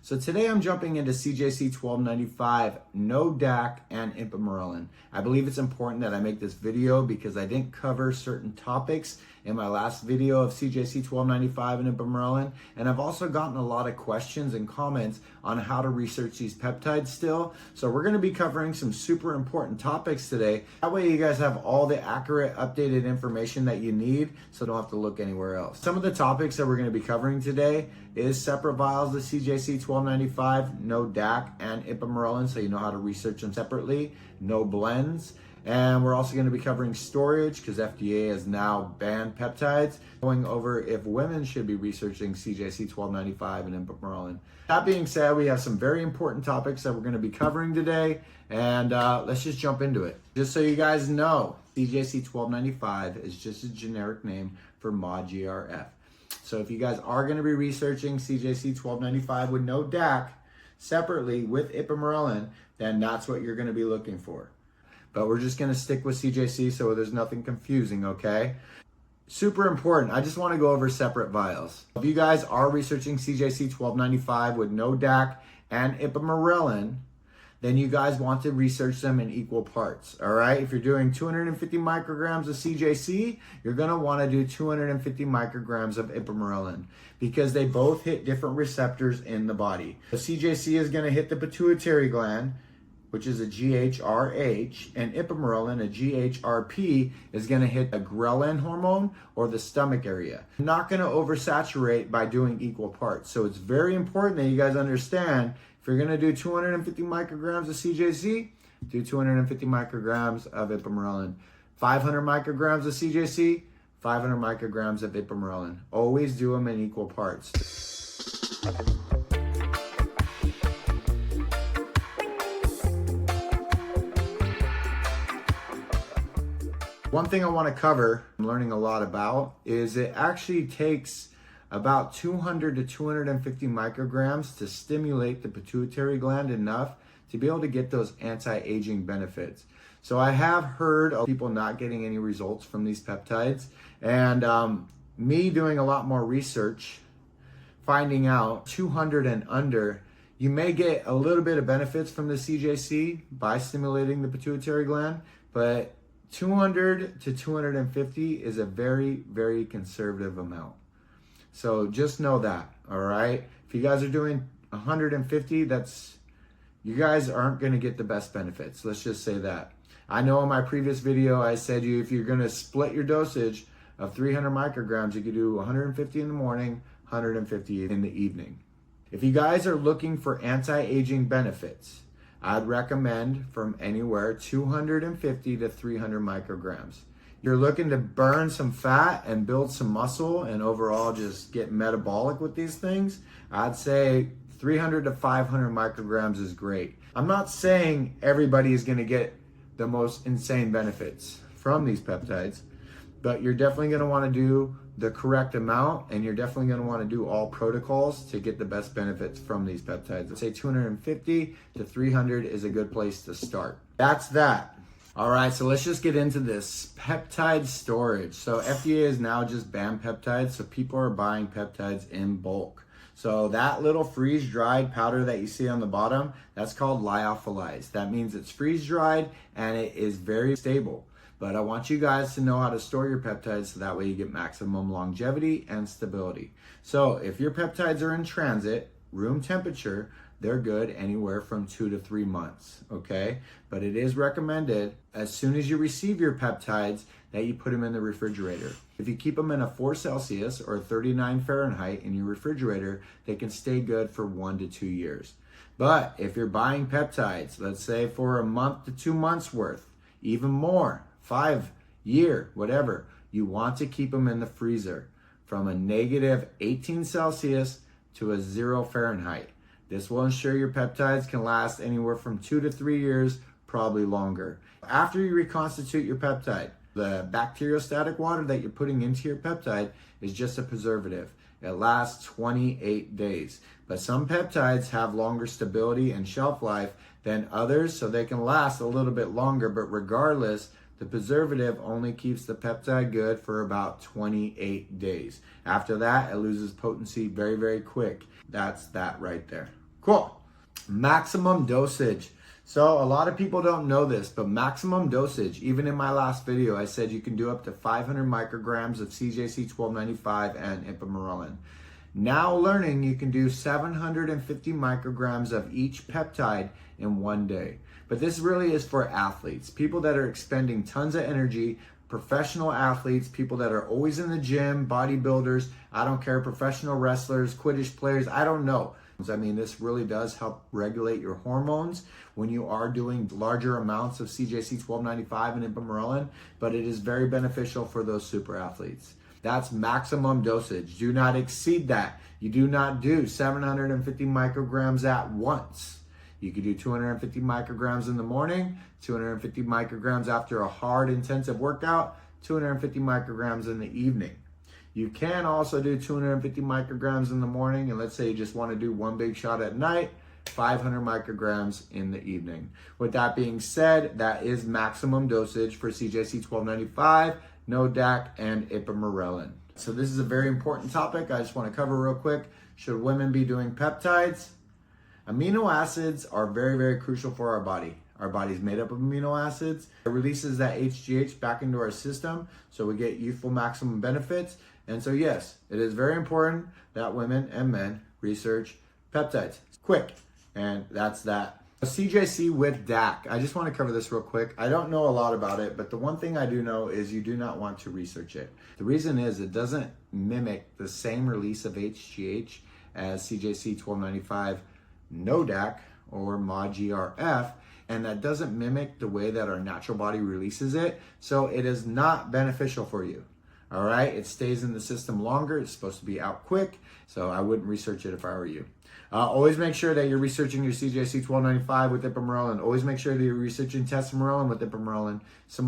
So today I'm jumping into CJC 1295, no DAC, and ipamorelin. I believe it's important that I make this video because I didn't cover certain topics in my last video of CJC 1295 and ipamorelin, and I've also gotten a lot of questions and comments on how to research these peptides still. So we're going to be covering some super important topics today. That way you guys have all the accurate, updated information that you need, so don't have to look anywhere else. Some of the topics that we're going to be covering today is separate vials of CJC 1295, no DAC, and ipamorelin, so you know how to research them separately, no blends. And we're also going to be covering storage because FDA has now banned peptides, going over if women should be researching CJC 1295 and ipamorelin. That being said, we have some very important topics that we're going to be covering today, and let's just jump into it. Just so you guys know, CJC 1295 is just a generic name for MOD-GRF. So if you guys are going to be researching CJC 1295 with no DAC separately with ipamorelin, then that's what you're going to be looking for. But we're just going to stick with CJC so there's nothing confusing, okay? Super important. I just want to go over separate vials. If you guys are researching CJC 1295 with no DAC and ipamorelin, then you guys want to research them in equal parts, all right? If you're doing 250 micrograms of CJC, you're going to want to do 250 micrograms of ipamorelin because they both hit different receptors in the body. The CJC is going to hit the pituitary gland, which is a GHRH, and ipamorelin, a GHRP, is going to hit a ghrelin hormone or the stomach area. I'm not going to oversaturate by doing equal parts. So it's very important that you guys understand, if you're going to do 250 micrograms of CJC, do 250 micrograms of ipamorelin. 500 micrograms of CJC, 500 micrograms of ipamorelin. Always do them in equal parts. One thing I want to cover, I'm learning a lot about, is it actually takes about 200 to 250 micrograms to stimulate the pituitary gland enough to be able to get those anti-aging benefits. So I have heard of people not getting any results from these peptides, and me doing a lot more research, finding out 200 and under, you may get a little bit of benefits from the CJC by stimulating the pituitary gland, but 200 to 250 is a very, very conservative amount. So just know that, all right? If you guys are doing 150, you guys aren't going to get the best benefits. Let's just say that. I know in my previous video, I said if you're going to split your dosage of 300 micrograms, you could do 150 in the morning, 150 in the evening. If you guys are looking for anti-aging benefits, I'd recommend from anywhere 250 to 300 micrograms. You're looking to burn some fat and build some muscle and overall just get metabolic with these things, I'd say 300 to 500 micrograms is great. I'm not saying everybody is going to get the most insane benefits from these peptides, but you're definitely going to want to do the correct amount, and you're definitely going to want to do all protocols to get the best benefits from these peptides. I'd say 250 to 300 is a good place to start. That's that. All right, so let's just get into this peptide storage. So FDA has now just banned peptides, so people are buying peptides in bulk. So that little freeze-dried powder that you see on the bottom, that's called lyophilized. That means it's freeze-dried and it is very stable. But I want you guys to know how to store your peptides so that way you get maximum longevity and stability. So if your peptides are in transit, room temperature, they're good anywhere from 2 to 3 months, okay? But it is recommended as soon as you receive your peptides that you put them in the refrigerator. If you keep them in a 4 Celsius or 39 Fahrenheit in your refrigerator, they can stay good for 1 to 2 years. But if you're buying peptides, let's say for a month to 2 months worth, even more, 5 year, whatever, you want to keep them in the freezer from a negative 18 Celsius to a 0 Fahrenheit. This will ensure your peptides can last anywhere from 2 to 3 years, probably longer. After you reconstitute your peptide, the bacteriostatic water that you're putting into your peptide is just a preservative. It lasts 28 days. But some peptides have longer stability and shelf life than others, so they can last a little bit longer, but regardless, the preservative only keeps the peptide good for about 28 days. After that, it loses potency very, very quick. That's that right there. Cool. Maximum dosage. So a lot of people don't know this, but maximum dosage, even in my last video, I said you can do up to 500 micrograms of CJC 1295 and ipamorelin. Now learning you can do 750 micrograms of each peptide in one day. But this really is for athletes, people that are expending tons of energy, professional athletes, people that are always in the gym, bodybuilders, I don't care, professional wrestlers, Quidditch players, I don't know. I mean, this really does help regulate your hormones when you are doing larger amounts of CJC 1295 and ipamorelin, but it is very beneficial for those super athletes. That's maximum dosage. Do not exceed that. You do not do 750 micrograms at once. You could do 250 micrograms in the morning, 250 micrograms after a hard intensive workout, 250 micrograms in the evening. You can also do 250 micrograms in the morning, and let's say you just want to do one big shot at night, 500 micrograms in the evening. With that being said, that is maximum dosage for CJC 1295, NODAC, and ipamorelin. So this is a very important topic I just want to cover real quick. Should women be doing peptides? Amino acids are very, very crucial for our body. Our body's made up of amino acids. It releases that HGH back into our system, so we get youthful maximum benefits. And so yes, it is very important that women and men research peptides. Quick, and that's that. CJC with DAC. I just want to cover this real quick. I don't know a lot about it, but the one thing I do know is you do not want to research it. The reason is it doesn't mimic the same release of HGH as CJC 1295 NODAC or MOD-GRF, and that doesn't mimic the way that our natural body releases it, so it is not beneficial for you. All right, it stays in the system longer. It's supposed to be out quick, so I wouldn't research it if I were you. Always make sure that you're researching your CJC 1295 with ipamorelin. Always make sure that you're researching testosterone with ipamorelin. Some